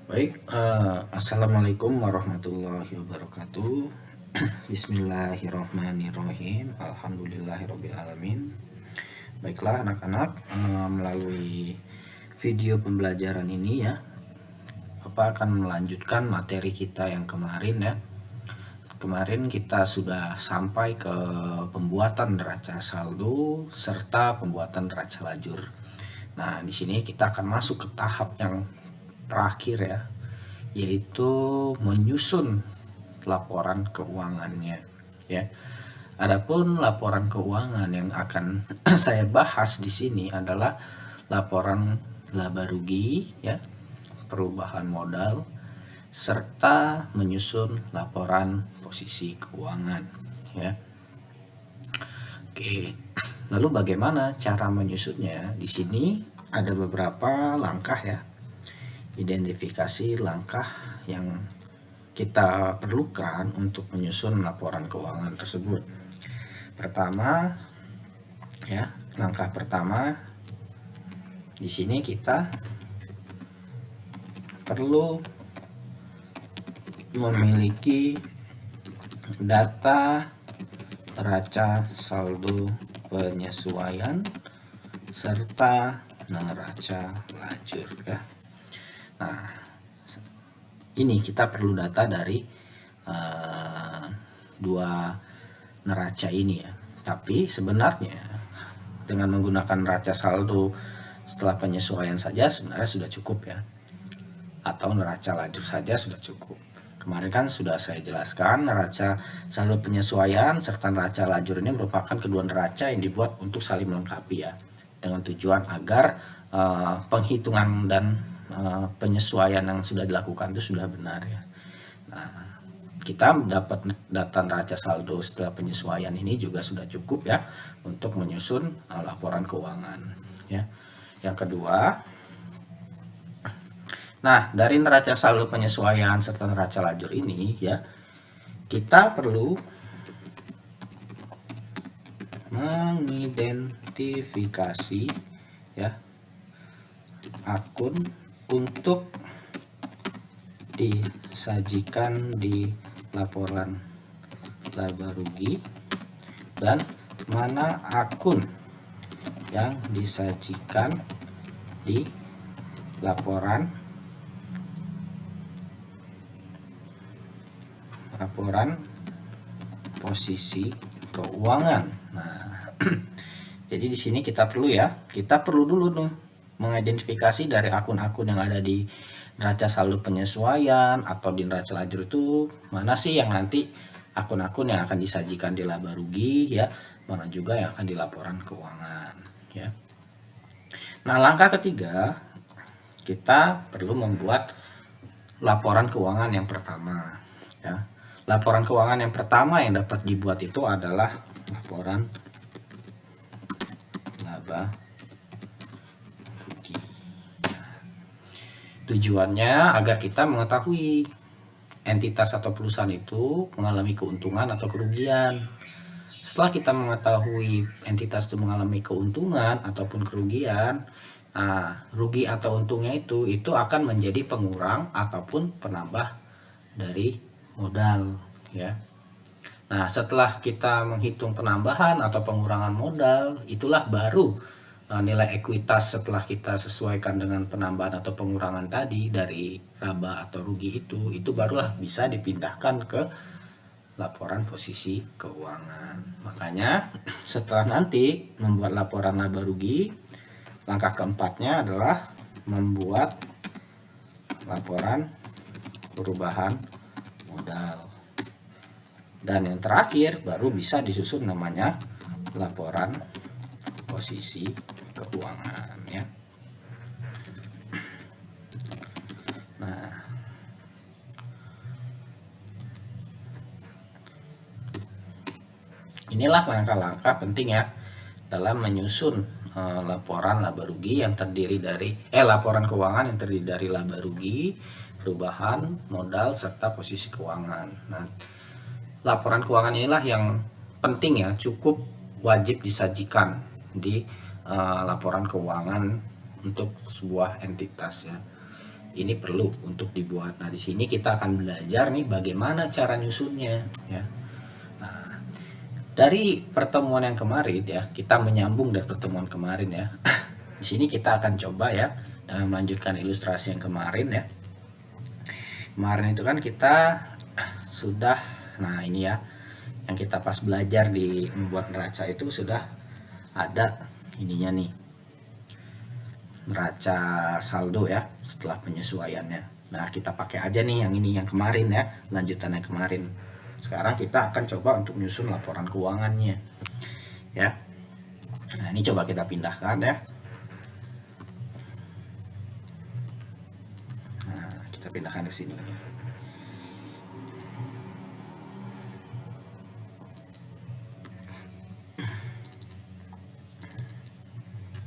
Baik, assalamualaikum warahmatullahi wabarakatuh. Bismillahirrohmanirrohim. Alhamdulillahirobbilalamin. Baiklah anak-anak, melalui video pembelajaran ini ya, akan melanjutkan materi kita yang kemarin ya. Kemarin kita sudah sampai ke pembuatan neraca saldo serta pembuatan neraca lajur. Nah, di sini kita akan masuk ke tahap yang terakhir ya, yaitu menyusun laporan keuangannya ya. Adapun laporan keuangan yang akan saya bahas di sini adalah laporan laba rugi ya, perubahan modal serta menyusun laporan posisi keuangan ya. Oke. Lalu bagaimana cara menyusunnya? Di sini ada beberapa langkah ya. Identifikasi langkah yang kita perlukan untuk menyusun laporan keuangan tersebut. Pertama ya, langkah pertama di sini kita perlu memiliki data neraca saldo penyesuaian serta neraca lajur ya. Nah, ini kita perlu data dari dua neraca ini ya. Tapi sebenarnya dengan menggunakan neraca saldo setelah penyesuaian saja sebenarnya sudah cukup ya, atau neraca lajur saja sudah cukup. Kemarin kan sudah saya jelaskan, neraca saldo penyesuaian serta neraca lajur ini merupakan kedua neraca yang dibuat untuk saling melengkapi ya, dengan tujuan agar penghitungan dan penyesuaian yang sudah dilakukan itu sudah benar ya. Nah, kita dapat data neraca saldo setelah penyesuaian ini juga sudah cukup ya untuk menyusun laporan keuangan ya. Yang kedua, nah dari neraca saldo penyesuaian serta neraca lajur ini ya, kita perlu mengidentifikasi ya akun untuk disajikan di laporan laba rugi dan mana akun yang disajikan di laporan posisi keuangan. Nah, jadi di sini kita perlu dulu nih mengidentifikasi dari akun-akun yang ada di neraca saldo penyesuaian atau di neraca lajur itu mana sih yang nanti akun-akun yang akan disajikan di laba rugi ya, mana juga yang akan di laporan keuangan ya. Nah, langkah ketiga, kita perlu membuat laporan keuangan yang pertama ya. Laporan keuangan yang pertama yang dapat dibuat itu adalah laporan laba rugi. Tujuannya agar kita mengetahui entitas atau perusahaan itu mengalami keuntungan atau kerugian. Setelah kita mengetahui entitas itu mengalami keuntungan ataupun kerugian, nah, rugi atau untungnya itu akan menjadi pengurang ataupun penambah dari modal ya. Nah, setelah kita menghitung penambahan atau pengurangan modal, itulah baru nilai ekuitas setelah kita sesuaikan dengan penambahan atau pengurangan tadi dari laba atau rugi itu barulah bisa dipindahkan ke laporan posisi keuangan. Makanya setelah nanti membuat laporan laba rugi, langkah keempatnya adalah membuat laporan perubahan modal. Dan yang terakhir baru bisa disusun namanya laporan posisi keuangan ya. Nah, inilah langkah-langkah penting ya dalam menyusun laporan laba rugi yang terdiri dari laporan keuangan yang terdiri dari laba rugi, perubahan modal serta posisi keuangan. Nah, laporan keuangan inilah yang penting ya, cukup wajib disajikan di laporan keuangan untuk sebuah entitas ya. ini perlu untuk dibuat. Nah, di sini kita akan belajar nih bagaimana cara nyusunnya ya. Nah, dari pertemuan yang kemarin ya, kita menyambung dari pertemuan kemarin ya. Di sini kita akan coba ya melanjutkan ilustrasi yang kemarin ya. Kemarin itu kan kita sudah, nah ini ya, yang kita pas belajar di membuat neraca itu sudah ada ininya nih, neraca saldo ya setelah penyesuaiannya. Nah, kita pakai aja nih yang ini, yang kemarin ya, lanjutan yang kemarin. Sekarang kita akan coba untuk menyusun laporan keuangannya ya. Nah, ini coba kita pindahkan ya. Nah, kita pindahkan ke sini.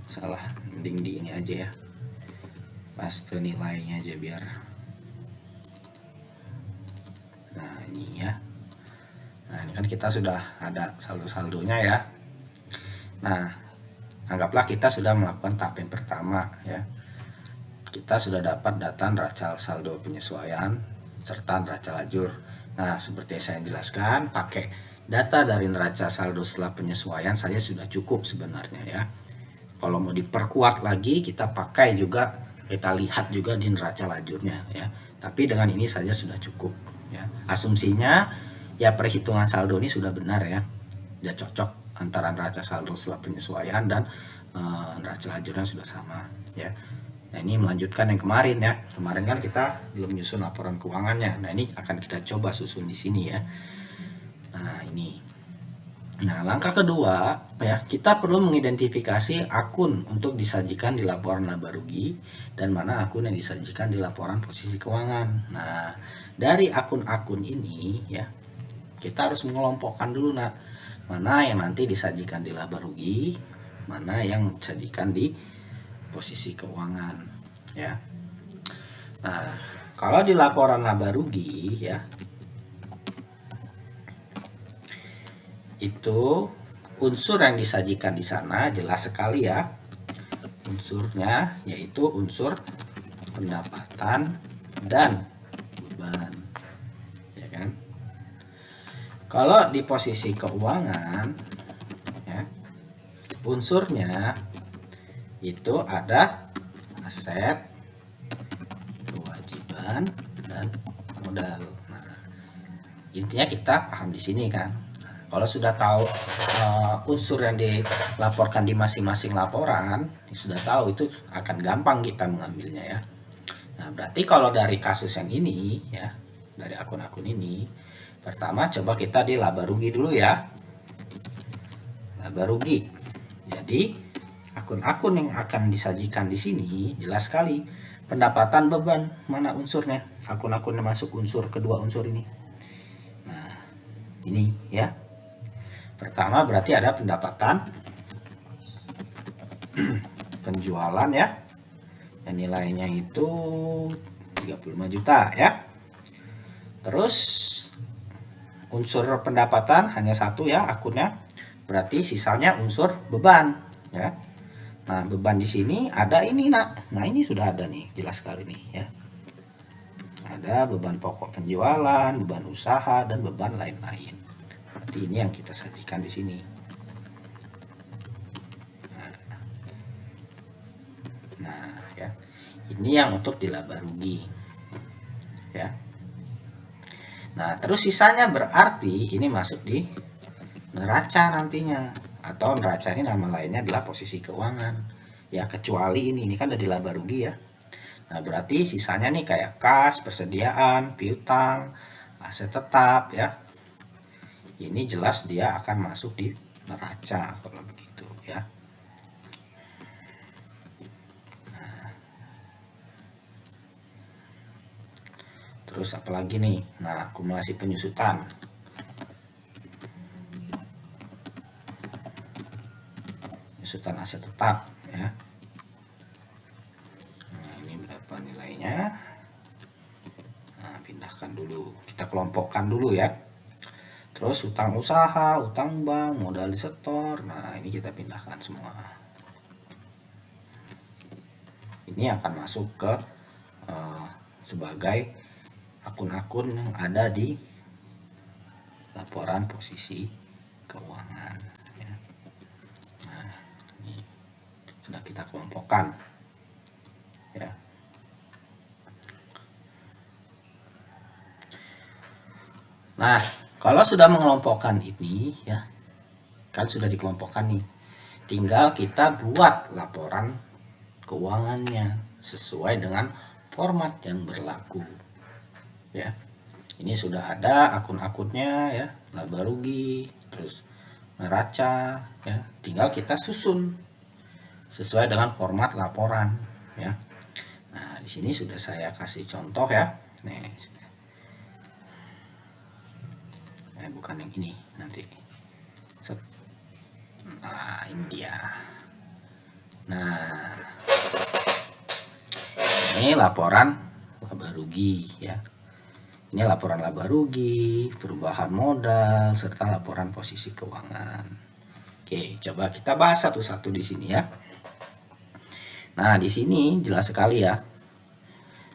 Salah, mending di ini aja ya, paste nilainya aja biar. Nah, ini ya. Nah, ini kan kita sudah ada saldo-saldonya ya. Nah, anggaplah kita sudah melakukan tahap yang pertama ya. Kita sudah dapat data neraca saldo penyesuaian serta neraca lajur. Nah, seperti yang saya jelaskan, pakai data dari neraca saldo setelah penyesuaian saja sudah cukup sebenarnya ya. Kalau mau diperkuat lagi, kita pakai juga, kita lihat juga di neraca lajurnya ya. Tapi dengan ini saja sudah cukup ya. Asumsinya ya perhitungan saldo ini sudah benar ya. Ya cocok antara neraca saldo setelah penyesuaian dan neraca lajurnya sudah sama ya. Nah, ini melanjutkan yang kemarin ya. Kemarin kan kita belum menyusun laporan keuangannya. Nah, ini akan kita coba susun di sini ya. Nah, ini. Nah, langkah kedua ya, kita perlu mengidentifikasi akun untuk disajikan di laporan laba rugi dan mana akun yang disajikan di laporan posisi keuangan. Nah, dari akun-akun ini ya, kita harus mengelompokkan dulu mana yang nanti disajikan di laba rugi, mana yang disajikan di posisi keuangan ya. Nah, kalau di laporan laba rugi ya, itu unsur yang disajikan di sana jelas sekali ya. Unsurnya yaitu unsur pendapatan dan beban. Ya kan? Kalau di posisi keuangan ya, unsurnya itu ada aset, kewajiban, dan modal. Nah, intinya kita paham di sini kan. Kalau sudah tahu unsur yang dilaporkan di masing-masing laporan, sudah tahu, itu akan gampang kita mengambilnya ya. Nah, berarti kalau dari kasus yang ini ya, dari akun-akun ini, pertama coba kita di laba rugi dulu ya. Laba rugi. Jadi akun-akun yang akan disajikan di sini jelas sekali. Pendapatan, beban, mana unsurnya? Akun-akun yang masuk unsur kedua unsur ini. Nah, ini ya. Pertama berarti ada pendapatan penjualan ya, yang nilainya itu 35 juta ya. Terus unsur pendapatan hanya satu ya akunnya, berarti sisanya unsur beban ya. Nah, beban di sini ada ini Nah, ini sudah ada nih, jelas sekali nih ya. Ada beban pokok penjualan, beban usaha, dan beban lain-lain. Ini yang kita sajikan di sini. Nah, ya. Ini yang untuk di laba rugi. Ya. Nah, terus sisanya berarti ini masuk di neraca nantinya, atau neraca ini nama lainnya adalah posisi keuangan. Ya, kecuali ini kan udah di laba rugi ya. Nah, berarti sisanya nih kayak kas, persediaan, piutang, aset tetap ya. Ini jelas dia akan masuk di neraca kalau begitu ya. Nah, terus apalagi nih? Nah, akumulasi penyusutan. Penyusutan aset tetap ya. Nah, ini berapa nilainya? Nah, pindahkan dulu. Kita kelompokkan dulu ya. Terus utang usaha, utang bank, modal disetor. Nah, ini kita pindahkan semua. Ini akan masuk ke sebagai akun-akun yang ada di laporan posisi keuangan ya. Nah, ini sudah kita kelompokkan ya. Nah, kalau sudah mengelompokkan ini ya, kan sudah dikelompokkan nih, tinggal kita buat laporan keuangannya sesuai dengan format yang berlaku ya. Ini sudah ada akun-akunnya ya, laba rugi, terus neraca ya, tinggal kita susun sesuai dengan format laporan ya. Nah, di sini sudah saya kasih contoh ya. Nih, bukan yang ini nanti. Nah, ini dia. Nah, ini laporan laba rugi ya. Ini laporan laba rugi, perubahan modal, serta laporan posisi keuangan. Oke, coba kita bahas satu-satu di sini ya. Nah, di sini jelas sekali ya.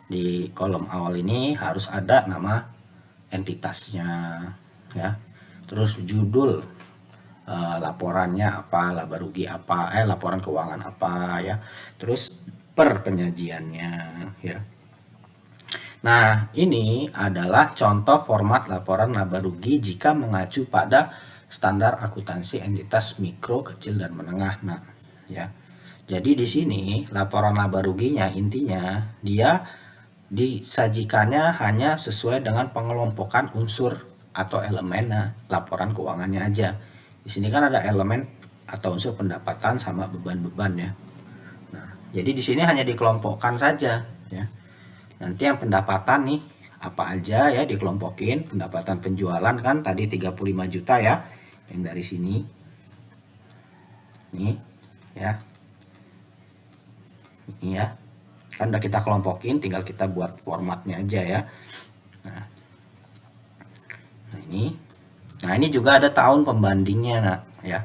Di kolom awal ini harus ada nama entitasnya ya. Terus judul laporannya apa, laba rugi apa, laporan keuangan apa ya. Terus per penyajiannya ya. Nah, ini adalah contoh format laporan laba rugi jika mengacu pada standar akuntansi entitas mikro, kecil, dan menengah. Nah, ya. Jadi di sini laporan laba ruginya intinya dia disajikannya hanya sesuai dengan pengelompokan unsur atau elemen laporan keuangannya aja. Di sini kan ada elemen atau unsur pendapatan sama beban-beban ya. Nah, jadi di sini hanya dikelompokkan saja ya. Nanti yang pendapatan nih apa aja ya dikelompokin. Pendapatan penjualan kan tadi 35 juta ya, yang dari sini nih ya, ini ya kan udah kita kelompokin, tinggal kita buat formatnya aja ya. Nah ini juga ada tahun pembandingnya nah ya.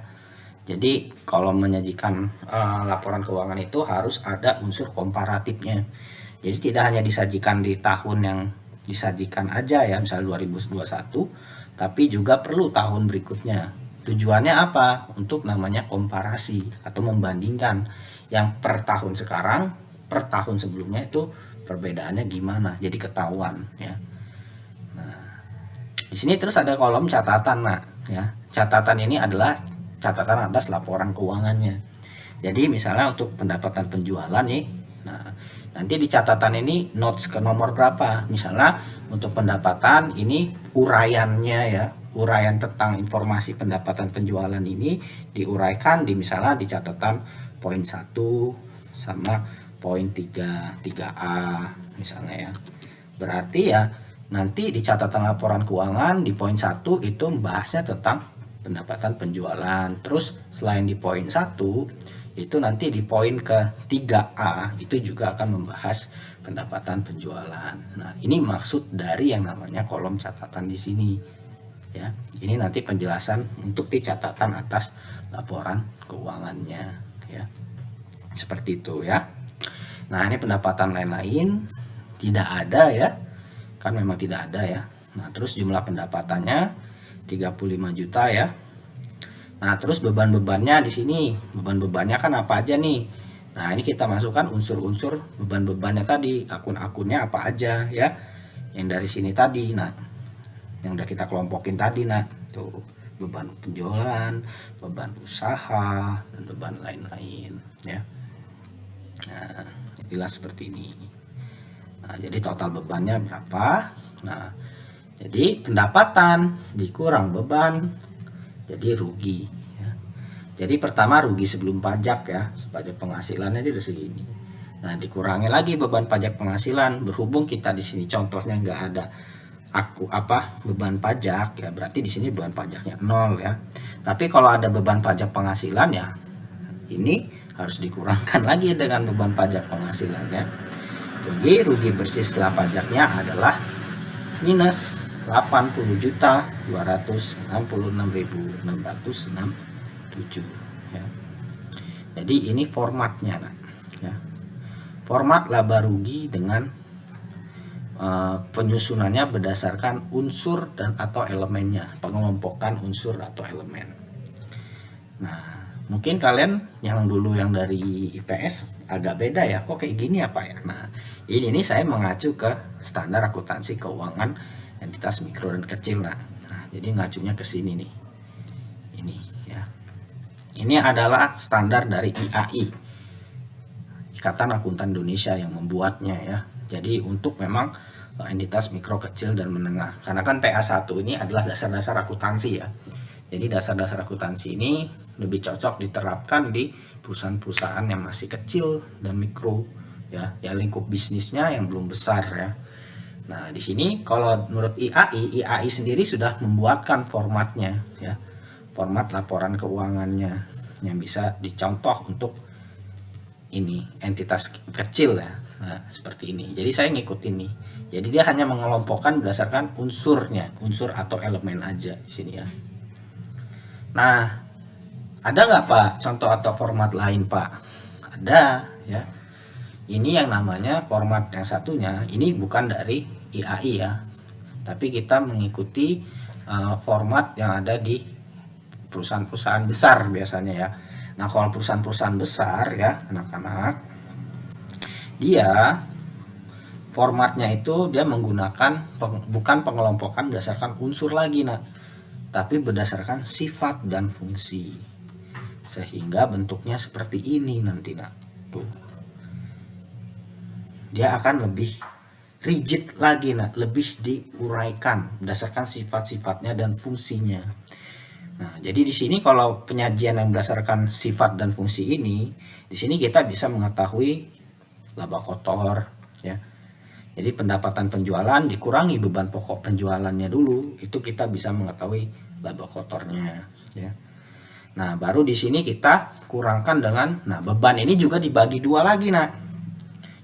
Jadi kalau menyajikan laporan keuangan itu harus ada unsur komparatifnya. Jadi tidak hanya disajikan di tahun yang disajikan aja ya, misalnya 2021, tapi juga perlu tahun berikutnya. Tujuannya apa? Untuk namanya komparasi atau membandingkan yang per tahun sekarang, per tahun sebelumnya itu perbedaannya gimana, jadi ketahuan ya. Nah, di sini terus ada kolom catatan nah ya. Catatan ini adalah catatan atas laporan keuangannya. Jadi misalnya untuk pendapatan penjualan nih, nah nanti di catatan ini notes ke nomor berapa. Misalnya untuk pendapatan ini uraiannya ya, uraian tentang informasi pendapatan penjualan ini diuraikan di misalnya di catatan poin 1 sama poin 3A misalnya ya. Berarti ya nanti di catatan laporan keuangan di poin 1 itu membahasnya tentang pendapatan penjualan. Terus selain di poin 1 itu nanti di poin ke 3A itu juga akan membahas pendapatan penjualan. Nah, ini maksud dari yang namanya kolom catatan di sini. Ya, ini nanti penjelasan untuk di catatan atas laporan keuangannya ya. Seperti itu ya. Nah, ini pendapatan lain-lain tidak ada ya. Kan memang tidak ada ya. Nah, terus jumlah pendapatannya 35 juta ya. Nah, terus beban-bebannya di sini. Beban-bebannya kan apa aja nih? Nah, ini kita masukkan unsur-unsur beban-bebannya tadi, akun-akunnya apa aja ya. Yang dari sini tadi. Nah, yang udah kita kelompokin tadi nah, tuh beban penjualan, beban usaha, dan beban lain-lain ya. Nah, jelas seperti ini. Nah, jadi total bebannya berapa? Nah, jadi pendapatan dikurang beban, jadi rugi ya. Jadi pertama rugi sebelum pajak ya, pajak penghasilannya dia udah segini. Nah, dikurangi lagi beban pajak penghasilan, berhubung kita di sini contohnya nggak ada beban pajak ya, berarti di sini beban pajaknya 0 ya. Tapi kalau ada beban pajak penghasilan ya, ini harus dikurangkan lagi dengan beban pajak penghasilan ya. Jadi rugi bersih setelah pajaknya adalah minus 80.266.667 ya. Jadi ini formatnya nah, ya. Format laba rugi dengan penyusunannya berdasarkan unsur dan atau elemennya, pengelompokan unsur atau elemen. Nah, mungkin kalian yang dulu yang dari IPS agak beda ya, kok kayak gini apa ya? Nah, ini saya mengacu ke standar akuntansi keuangan entitas mikro dan kecil. Nah, jadi ngacunya ke sini nih. Ini ya. Ini adalah standar dari IAI, Ikatan Akuntan Indonesia, yang membuatnya ya. Jadi untuk memang entitas mikro, kecil, dan menengah. Karena kan PA1 ini adalah dasar-dasar akuntansi ya. Jadi dasar-dasar akuntansi ini lebih cocok diterapkan di perusahaan-perusahaan yang masih kecil dan mikro ya, lingkup bisnisnya yang belum besar ya. Nah, di sini kalau menurut IAI sendiri sudah membuatkan formatnya ya. Format laporan keuangannya yang bisa dicontoh untuk ini entitas kecil ya. Nah, seperti ini. Jadi saya ngikut ini. Jadi dia hanya mengelompokkan berdasarkan unsurnya, unsur atau elemen aja di sini ya. Nah, ada nggak Pak contoh atau format lain Pak? Ada ya. Ini yang namanya format yang satunya, ini bukan dari IAI ya, tapi kita mengikuti format yang ada di perusahaan-perusahaan besar biasanya ya. Nah, kalau perusahaan-perusahaan besar ya anak-anak, dia formatnya itu dia menggunakan bukan pengelompokan berdasarkan unsur lagi nah, tapi berdasarkan sifat dan fungsi, sehingga bentuknya seperti ini nanti nah. Tuh, dia akan lebih rigid lagi nah, lebih diuraikan berdasarkan sifat-sifatnya dan fungsinya. Nah, jadi di sini kalau penyajian yang berdasarkan sifat dan fungsi ini, di sini kita bisa mengetahui laba kotor ya. Jadi pendapatan penjualan dikurangi beban pokok penjualannya dulu, itu kita bisa mengetahui laba kotornya ya. Nah, baru di sini kita kurangkan dengan beban ini juga dibagi dua lagi nah.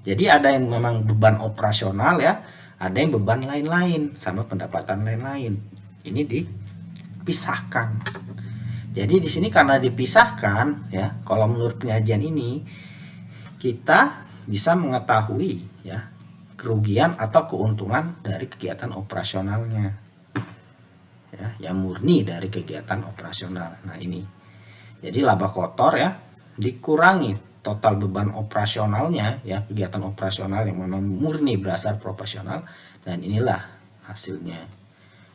Jadi ada yang memang beban operasional ya, ada yang beban lain-lain sama pendapatan lain-lain. Ini dipisahkan. Jadi di sini karena dipisahkan ya, kalau menurut penyajian ini kita bisa mengetahui ya kerugian atau keuntungan dari kegiatan operasionalnya. Ya, yang murni dari kegiatan operasional. Nah, ini. Jadi laba kotor ya dikurangi total beban operasionalnya ya, kegiatan operasional yang memang murni berdasar profesional, dan inilah hasilnya.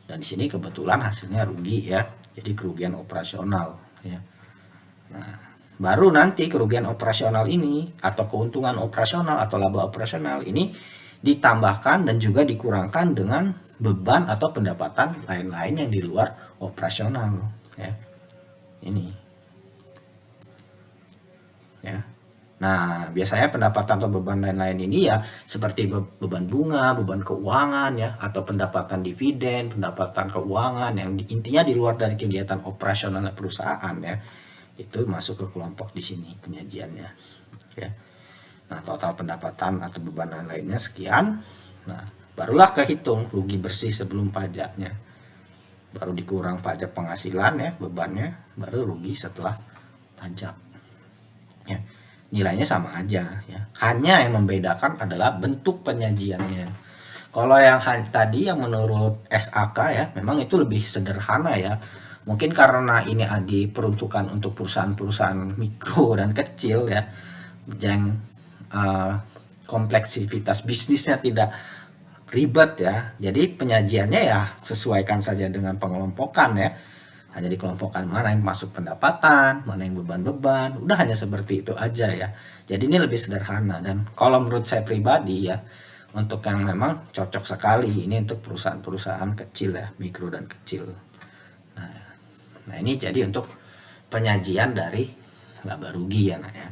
Dan di sini kebetulan hasilnya rugi ya, jadi kerugian operasional ya. Nah, baru nanti kerugian operasional ini atau keuntungan operasional atau laba operasional ini ditambahkan dan juga dikurangkan dengan beban atau pendapatan lain-lain yang di luar operasional ya. Ini ya. Nah, biasanya pendapatan atau beban lain-lain ini ya seperti beban bunga, beban keuangan ya, atau pendapatan dividen, pendapatan keuangan yang intinya di luar dari kegiatan operasional perusahaan ya. Itu masuk ke kelompok di sini penyajiannya ya. Nah, total pendapatan atau beban lainnya sekian. Nah, barulah kehitung rugi bersih sebelum pajaknya. Baru dikurang pajak penghasilan ya, bebannya, baru rugi setelah pajak. Ya. Nilainya sama aja ya. Hanya yang membedakan adalah bentuk penyajiannya. Kalau yang tadi yang menurut SAK ya, memang itu lebih sederhana ya. Mungkin karena ini diperuntukkan untuk perusahaan-perusahaan mikro dan kecil ya, yang kompleksitas bisnisnya tidak ribet ya. Jadi penyajiannya ya sesuaikan saja dengan pengelompokan ya. Hanya dikelompokkan mana yang masuk pendapatan, mana yang beban-beban, udah hanya seperti itu aja ya. Jadi ini lebih sederhana, dan kalau menurut saya pribadi ya, untuk yang memang cocok sekali ini untuk perusahaan-perusahaan kecil ya, mikro dan kecil. Nah ini jadi untuk penyajian dari laba rugi ya nak ya.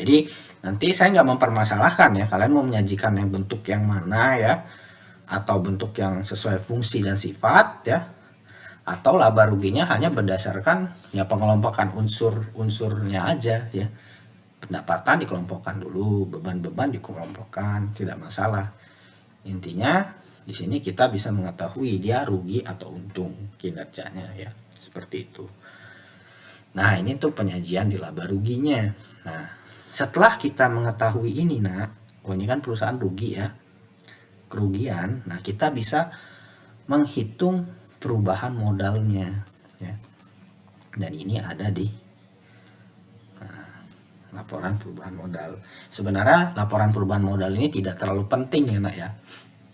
Jadi nanti saya nggak mempermasalahkan ya, kalian mau menyajikan yang bentuk yang mana ya, atau bentuk yang sesuai fungsi dan sifat ya, atau laba ruginya hanya berdasarkan ya pengelompokan unsur-unsurnya aja ya. Pendapatan dikelompokkan dulu, beban-beban dikelompokkan, tidak masalah. Intinya di sini kita bisa mengetahui dia rugi atau untung kinerjanya ya, seperti itu. Nah, ini tuh penyajian di laba ruginya. Nah, setelah kita mengetahui ini, nah, oh ini kan perusahaan rugi ya. kerugian, nah kita bisa menghitung perubahan modalnya ya. Dan ini ada di laporan perubahan modal. Sebenarnya laporan perubahan modal ini tidak terlalu penting ya nak ya,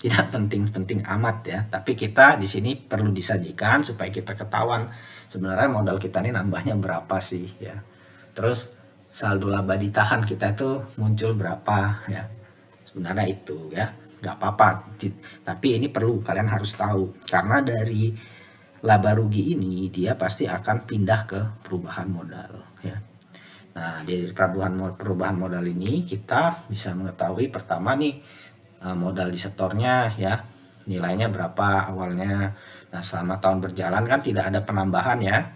tidak penting-penting amat ya, tapi kita di sini perlu disajikan supaya kita ketahuan sebenarnya modal kita ini nambahnya berapa sih ya. Terus saldo laba ditahan kita itu muncul berapa ya, sebenarnya itu ya, nggak apa-apa, tapi ini perlu kalian harus tahu karena dari laba rugi ini dia pasti akan pindah ke perubahan modal ya. Nah, dari perubahan modal ini kita bisa mengetahui pertama nih modal disetornya ya, nilainya berapa awalnya. Nah, selama tahun berjalan kan tidak ada penambahan ya,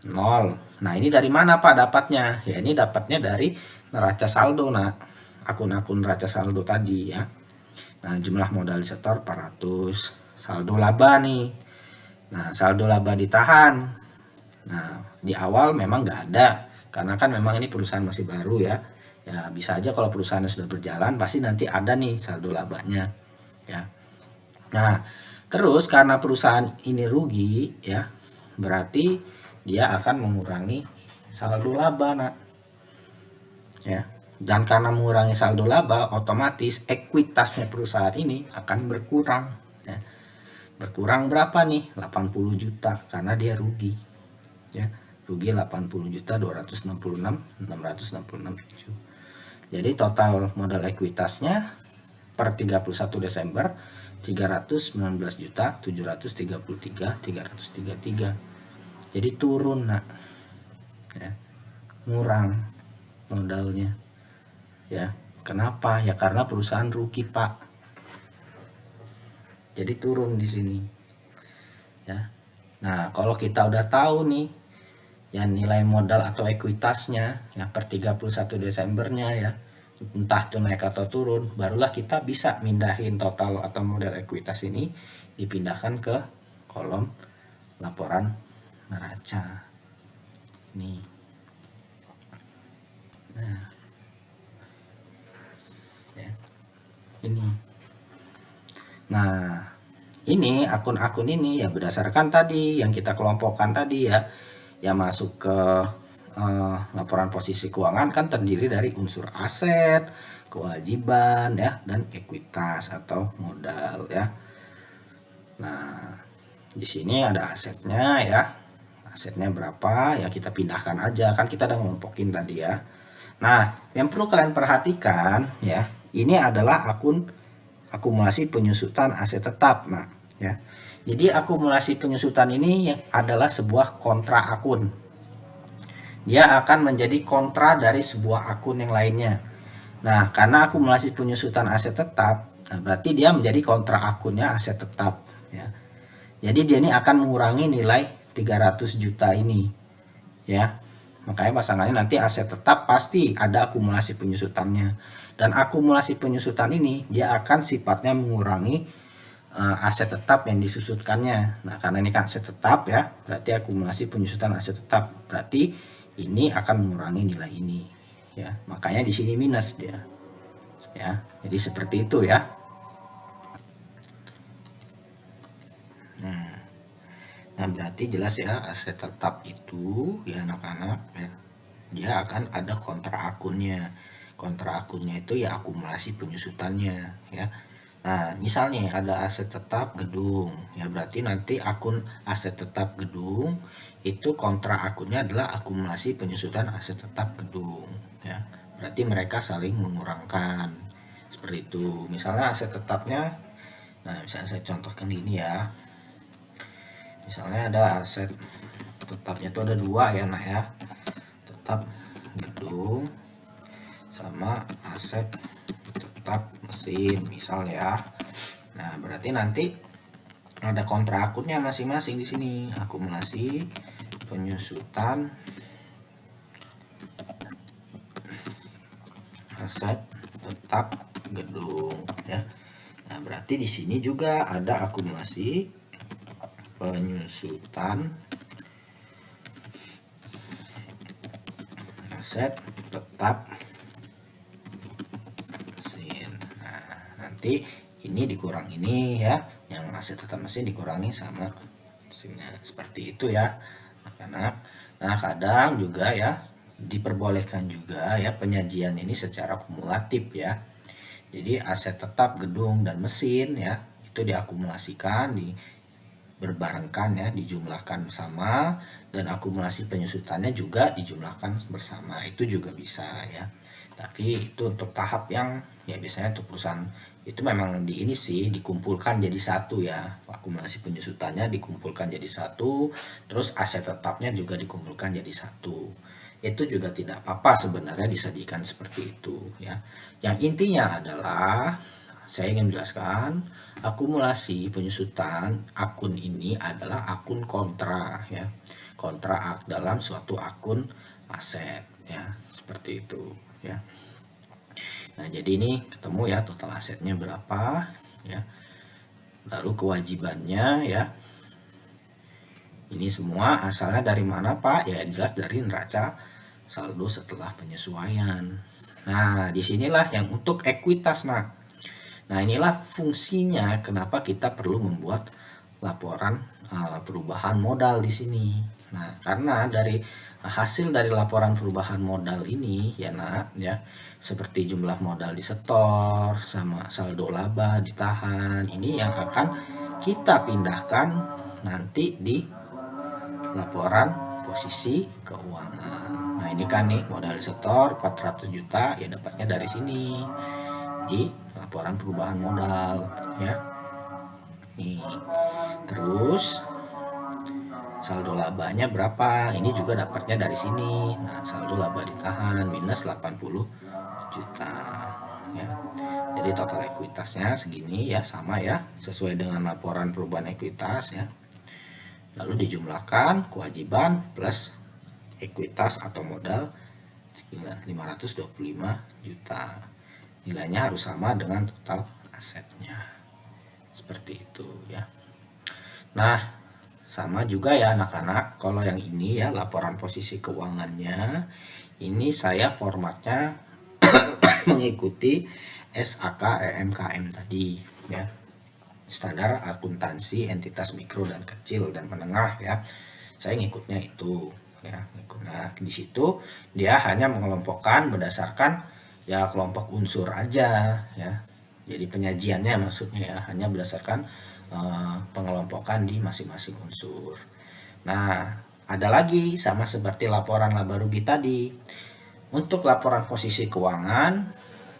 0. Nah, ini dari mana Pak dapatnya? Ya, ini dapatnya dari neraca saldo, nah akun-akun neraca saldo tadi ya. Nah, jumlah modal disetor 400, saldo laba nih. Nah, saldo laba ditahan. Nah, di awal memang nggak ada karena kan memang ini perusahaan masih baru ya. Ya bisa aja kalau perusahaannya sudah berjalan pasti nanti ada nih saldo labanya ya. Nah, terus karena perusahaan ini rugi ya, berarti dia akan mengurangi saldo laba nak ya. Dan karena mengurangi saldo laba, otomatis ekuitasnya perusahaan ini akan berkurang ya. Berkurang berapa nih? 80 juta karena dia rugi ya. Rugi 80.266.666.7. Jadi total modal ekuitasnya per 31 Desember 319.733.333. Jadi turun nak ya, ngurang modalnya ya. Kenapa? Ya karena perusahaan rugi Pak. Jadi turun di sini ya. Nah, kalau kita udah tahu nih ya nilai modal atau ekuitasnya ya per 31 Desembernya ya, entah itu naik atau turun, barulah kita bisa mindahin total atau modal ekuitas ini dipindahkan ke kolom laporan neraca nih. Nah ya, ini. Nah, ini akun-akun ini ya berdasarkan tadi yang kita kelompokkan tadi ya, yang masuk ke laporan posisi keuangan kan terdiri dari unsur aset, kewajiban ya, dan ekuitas atau modal ya. Nah, di sini ada asetnya ya. Asetnya berapa ya kita pindahkan aja, kan kita udah ngelompokin tadi ya. Nah, yang perlu kalian perhatikan ya, ini adalah akun akumulasi penyusutan aset tetap. Nah, ya. Jadi akumulasi penyusutan ini adalah sebuah kontra akun. Dia akan menjadi kontra dari sebuah akun yang lainnya. Nah, karena akumulasi penyusutan aset tetap, nah berarti dia menjadi kontra akunnya aset tetap ya. Jadi dia ini akan mengurangi nilai 300 juta ini ya. Makanya pasangannya nanti aset tetap pasti ada akumulasi penyusutannya. Dan akumulasi penyusutan ini dia akan sifatnya mengurangi aset tetap yang disusutkannya. Nah, karena ini kan aset tetap ya, berarti akumulasi penyusutan aset tetap. Berarti ini akan mengurangi nilai ini ya. Makanya di sini minus dia. Ya. Jadi seperti itu ya. Nah, berarti jelas ya aset tetap itu ya anak-anak ya. Dia akan ada kontra akunnya. Kontra akunnya itu ya akumulasi penyusutannya ya. Nah, misalnya ada aset tetap gedung, ya berarti nanti akun aset tetap gedung itu kontra akunnya adalah akumulasi penyusutan aset tetap gedung, ya. Berarti mereka saling mengurangkan. Seperti itu. Misalnya aset tetapnya, nah misalnya saya contohkan ini ya. Misalnya ada aset tetapnya itu ada dua ya, nah ya. Tetap gedung sama aset tetap mesin misal ya. Nah, berarti nanti ada kontra akunnya masing-masing di sini. Akumulasi penyusutan aset tetap gedung ya. Nah, berarti di sini juga ada akumulasi penyusutan aset tetap mesin. Nah, nanti ini dikurang ini ya, yang aset tetap mesin dikurangi sama mesinnya, seperti itu ya anak-anak. Nah kadang juga ya diperbolehkan juga ya penyajian ini secara kumulatif ya. Jadi aset tetap gedung dan mesin ya itu diakumulasikan, berbarengkan ya, dijumlahkan bersama, dan akumulasi penyusutannya juga dijumlahkan bersama, itu juga bisa ya. Tapi itu untuk tahap yang ya biasanya untuk perusahaan itu memang di ini sih dikumpulkan jadi satu ya, akumulasi penyusutannya dikumpulkan jadi satu, terus aset tetapnya juga dikumpulkan jadi satu. Itu juga tidak apa-apa sebenarnya disajikan seperti itu ya. Yang intinya adalah saya ingin menjelaskan akumulasi penyusutan akun ini adalah akun kontra ya. Kontra dalam suatu akun aset ya, seperti itu ya. Nah, jadi ini ketemu ya total asetnya berapa ya. Lalu kewajibannya ya. Ini semua asalnya dari mana Pak? Ya jelas dari neraca saldo setelah penyesuaian. Nah, disinilah yang untuk ekuitas. Nah, inilah fungsinya kenapa kita perlu membuat laporan perubahan modal di sini. Nah, karena dari hasil dari laporan perubahan modal ini ya Nak ya, seperti jumlah modal disetor sama saldo laba ditahan, ini yang akan kita pindahkan nanti di laporan posisi keuangan. Nah, ini kan nih modal disetor 400 juta ya, dapatnya dari sini di laporan perubahan modal ya. Nih. Terus saldo labanya berapa? Ini juga dapatnya dari sini. Nah, saldo laba ditahan minus 80 juta ya. Jadi total ekuitasnya segini ya, sama ya, sesuai dengan laporan perubahan ekuitas ya. Lalu dijumlahkan kewajiban plus ekuitas atau modal 525 juta. Nilainya harus sama dengan total asetnya. Seperti itu ya. Nah, sama juga ya anak-anak, kalau yang ini ya laporan posisi keuangannya, ini saya formatnya mengikuti SAK EMKM tadi ya. Standar akuntansi entitas mikro dan kecil dan menengah ya. Saya ngikutnya itu ya. Nah, di situ dia hanya mengelompokkan berdasarkan ya kelompok unsur aja ya. Jadi penyajiannya maksudnya ya hanya berdasarkan pengelompokan di masing-masing unsur. Nah, ada lagi sama seperti laporan laba rugi tadi. Untuk laporan posisi keuangan,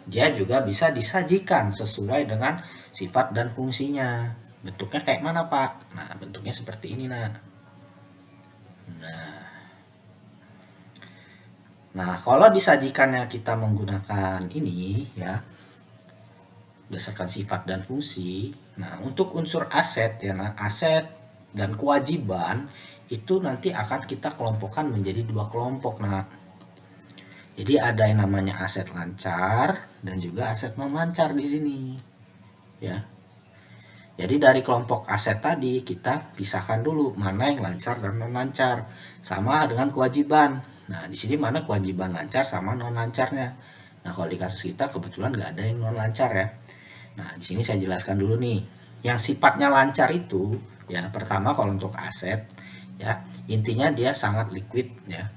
dia juga bisa disajikan sesuai dengan sifat dan fungsinya. Bentuknya kayak mana Pak? Nah, bentuknya seperti ini Nah, kalau disajikannya kita menggunakan ini ya, berdasarkan sifat dan fungsi. Nah, untuk unsur aset ya, aset dan kewajiban itu nanti akan kita kelompokkan menjadi dua kelompok. Nah, jadi ada yang namanya aset lancar dan juga aset non lancar di sini. Ya. Jadi dari kelompok aset tadi kita pisahkan dulu mana yang lancar dan non lancar, sama dengan kewajiban. Nah, di sini mana kewajiban lancar sama non lancarnya. Nah, kalau di kasus kita kebetulan nggak ada yang non lancar ya. Nah, di sini saya jelaskan dulu nih. Yang sifatnya lancar itu ya, pertama kalau untuk aset ya, intinya dia sangat liquid ya.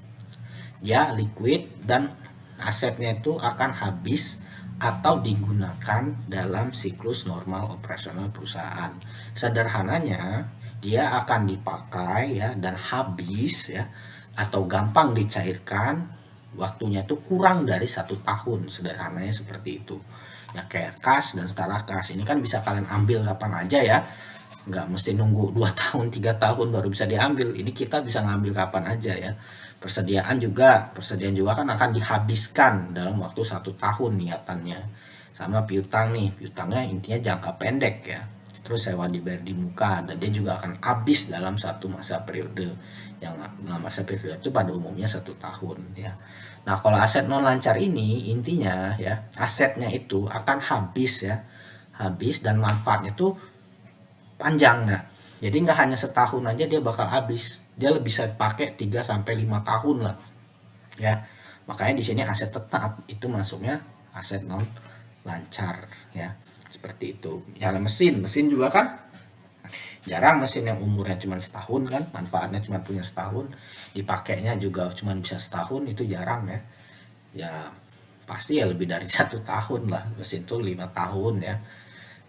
Dia liquid dan asetnya itu akan habis atau digunakan dalam siklus normal operasional perusahaan. Sederhananya, dia akan dipakai ya dan habis ya atau gampang dicairkan, waktunya itu kurang dari 1 tahun, sederhananya seperti itu. Ya kayak kas dan setara kas ini kan bisa kalian ambil kapan aja ya, nggak mesti nunggu 2 tahun 3 tahun baru bisa diambil. Ini kita bisa ngambil kapan aja ya. Persediaan juga kan akan dihabiskan dalam waktu 1 tahun niatannya. Sama piutang nih, piutangnya intinya jangka pendek ya. Terus sewa dibayar di muka, dan dia juga akan habis dalam satu masa periode. Yang masa periode itu pada umumnya 1 tahun ya. Nah, kalau aset non lancar ini intinya ya, asetnya itu akan habis ya. Habis dan manfaatnya tuh panjang. Nah, jadi nggak hanya setahun aja dia bakal habis. Dia bisa pakai 3 sampai 5 tahun lah. Ya. Makanya di sini aset tetap itu masuknya aset non lancar ya. seperti itu. Misalnya mesin juga kan jarang mesin yang umurnya cuma setahun kan, manfaatnya cuma punya setahun, dipakainya juga cuma bisa setahun, itu jarang ya. Ya pasti ya lebih dari 1 tahun lah, mesin tuh 5 tahun ya.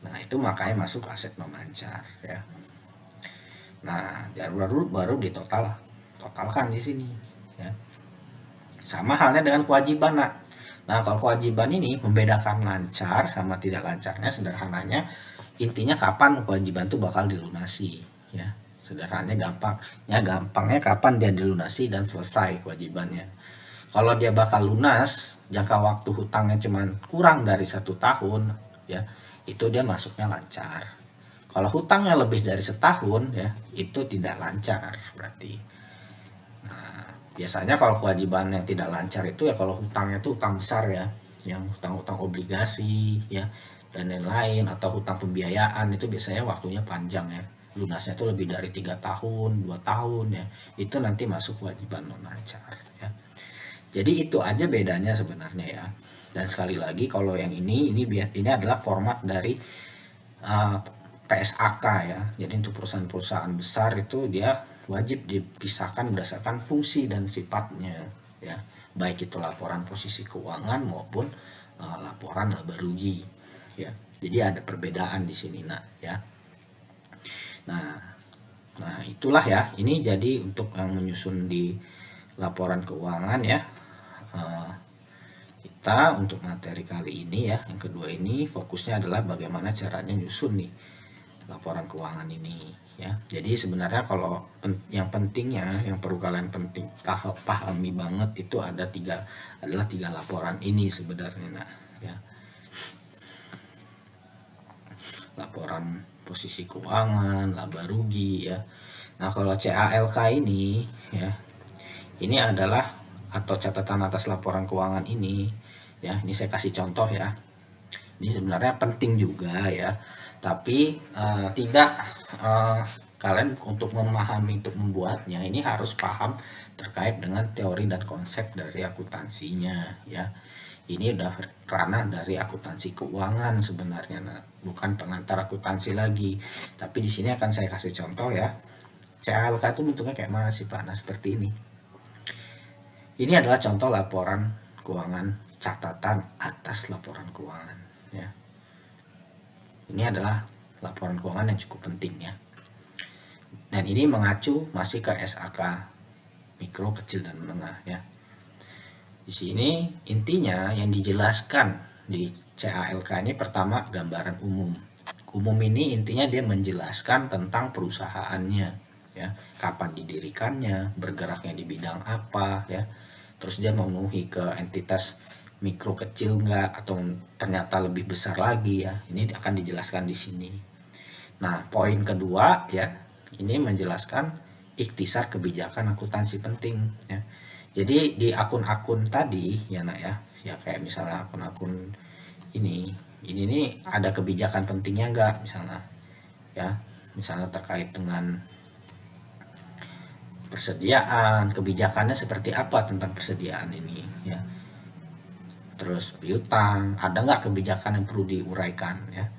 Nah itu makanya masuk aset memancar ya. Nah baru totalkan di sini ya. Sama halnya dengan kewajiban. Nah kalau kewajiban ini membedakan lancar sama tidak lancarnya sederhananya, intinya kapan kewajiban itu bakal dilunasi ya. Sederhananya gampangnya kapan dia dilunasi dan selesai kewajibannya. Kalau dia bakal lunas, jangka waktu hutangnya cuma kurang dari 1 tahun ya, itu dia masuknya lancar. Kalau hutangnya lebih dari setahun ya, itu tidak lancar berarti. Biasanya kalau kewajiban yang tidak lancar itu ya kalau hutangnya itu hutang besar ya, yang hutang-hutang obligasi ya dan lain-lain, atau hutang pembiayaan, itu biasanya waktunya panjang ya, lunasnya itu lebih dari 3 tahun 2 tahun ya, itu nanti masuk kewajiban non lancar ya. Jadi itu aja bedanya sebenarnya ya. Dan sekali lagi kalau yang ini adalah format dari PSAK ya. Jadi untuk perusahaan-perusahaan besar itu dia wajib dipisahkan berdasarkan fungsi dan sifatnya ya. Baik itu laporan posisi keuangan maupun laporan laba rugi ya. Jadi ada perbedaan di sini ya. Nah, itulah ya. Ini jadi untuk yang menyusun di laporan keuangan ya. Kita untuk materi kali ini ya, yang kedua ini fokusnya adalah bagaimana caranya nyusun nih laporan keuangan ini ya. Jadi sebenarnya kalau yang pentingnya, yang perlu kalian pahami banget itu adalah tiga laporan ini sebenarnya ya. Laporan posisi keuangan, laba rugi ya. Nah, kalau CALK ini ya, ini adalah atau catatan atas laporan keuangan ini ya. Ini saya kasih contoh ya. Ini sebenarnya penting juga ya. Tapi kalian untuk memahami, untuk membuatnya ini harus paham terkait dengan teori dan konsep dari akuntansinya ya. Ini udah ranah dari akuntansi keuangan sebenarnya, bukan pengantar akuntansi lagi. Tapi di sini akan saya kasih contoh ya. CALK itu bentuknya kayak mana sih Pak? Nah seperti ini. Ini adalah contoh laporan keuangan, catatan atas laporan keuangan ya. Ini adalah laporan keuangan yang cukup penting ya. Dan ini mengacu masih ke SAK mikro, kecil dan menengah ya. Di sini intinya yang dijelaskan di CALK ini pertama gambaran umum. Umum ini intinya dia menjelaskan tentang perusahaannya ya, kapan didirikannya, bergeraknya di bidang apa ya. Terus dia memenuhi ke entitas mikro kecil enggak atau ternyata lebih besar lagi ya. Ini akan dijelaskan di sini. Nah, poin kedua ya, ini menjelaskan ikhtisar kebijakan akuntansi penting ya. Jadi di akun-akun tadi ya ya kayak misalnya akun-akun ini nih ada kebijakan pentingnya enggak misalnya ya. Misalnya terkait dengan persediaan, kebijakannya seperti apa tentang persediaan ini ya. Terus piutang, ada nggak kebijakan yang perlu diuraikan ya.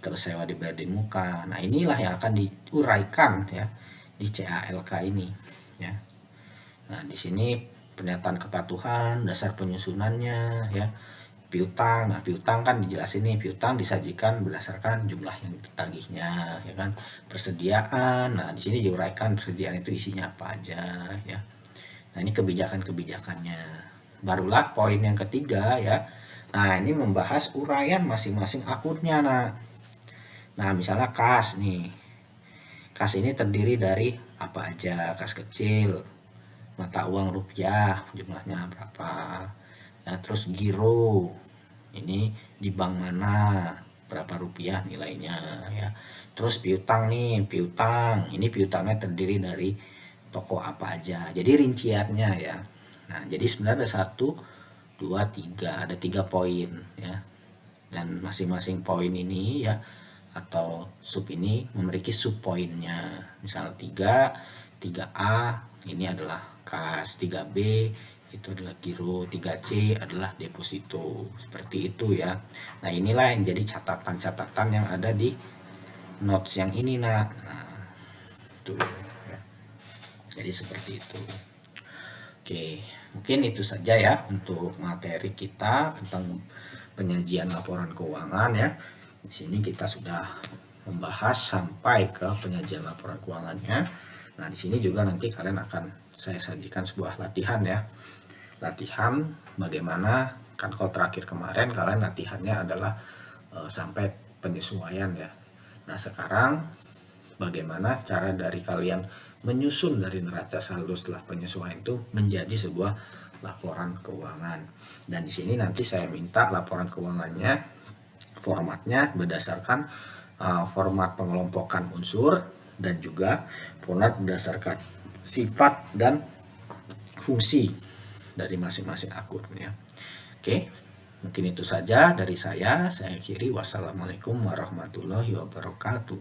Terus sewa dibayar di muka. Nah inilah yang akan diuraikan ya di CALK ini ya. Nah di sini pernyataan kepatuhan, dasar penyusunannya ya. Piutang, nah piutang kan dijelasin nih, piutang disajikan berdasarkan jumlah yang ditagihnya ya kan. Persediaan, nah di sini diuraikan persediaan itu isinya apa aja ya. Nah ini kebijakan-kebijakannya. Barulah poin yang ketiga ya. Nah ini membahas uraian masing-masing akunnya. Nah misalnya kas nih. Kas ini terdiri dari apa aja? Kas kecil, mata uang rupiah, jumlahnya berapa ya. Terus giro, ini di bank mana, berapa rupiah nilainya ya. Terus piutang nih, piutang ini piutangnya terdiri dari toko apa aja, jadi rinciannya ya. Nah jadi sebenarnya ada 1, 2, 3, ada 3 poin ya. Dan masing-masing poin ini ya atau sub ini memiliki sub poinnya. Misalnya 3A ini adalah kas, 3B itu adalah giro, 3C adalah deposito. Seperti itu ya. Nah, inilah yang jadi catatan-catatan yang ada di notes yang ini, nah itu ya. Jadi seperti itu. Oke, mungkin itu saja ya untuk materi kita tentang penyajian laporan keuangan ya. Di sini kita sudah membahas sampai ke penyajian laporan keuangannya. Nah, di sini juga nanti kalian akan saya sajikan sebuah latihan ya. Latihan bagaimana, kan kalau terakhir kemarin kalian latihannya adalah sampai penyesuaian ya. Nah, sekarang bagaimana cara dari kalian menyusun dari neraca saldo setelah penyesuaian itu menjadi sebuah laporan keuangan. Dan di sini nanti saya minta laporan keuangannya formatnya berdasarkan format pengelompokan unsur dan juga format berdasarkan sifat dan fungsi dari masing-masing akun ya. Oke, mungkin itu saja dari saya. Saya akhiri. Wassalamualaikum warahmatullahi wabarakatuh.